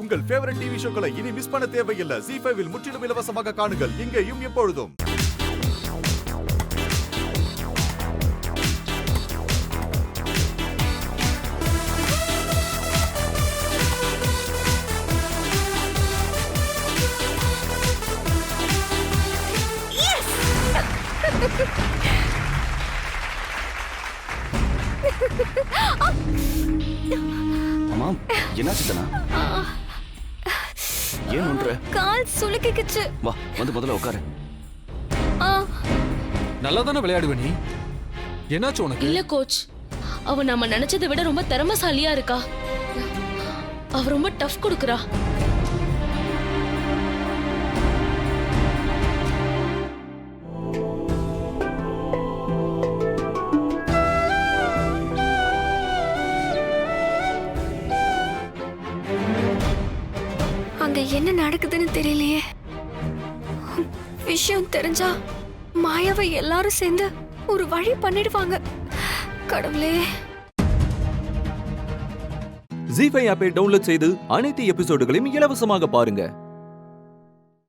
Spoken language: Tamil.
உங்கள் ஃபேவரட் டிவி ஷோக்களை இனி மிஸ் பண்ண தேவையில்லை. ZEE5 இல் முற்றிலும் இலவசமாக காணுங்கள். இங்கேயும் எப்பொழுதும். அம்மா, என்னாச்சு தானா? ஏன் ஒன்ற? கால் சுளுக்கிக்குச்சு. வா, வந்து முதல்ல உட்காரு. நல்லா தானே விளையாடுவ நீ. என்னாச்சு உனக்கு? இல்ல கோச், அவ நம்ம நினைச்சதை விட ரொம்ப திறமைசாலியா இருக்கா. அவ ரொம்ப டஃப் கொடுக்கறா. அங்க என்ன நடக்குதுன்னு தெரியலையே. விஷயம் தெரிஞ்சா மாயாவை எல்லாரும் சேர்ந்து ஒரு வழி பண்ணிடுவாங்க. கடவுளே. ZEE5 ஆப்பை டவுன்லோட் செய்து அனைத்து எபிசோடுகளையும் இலவசமாக பாருங்க.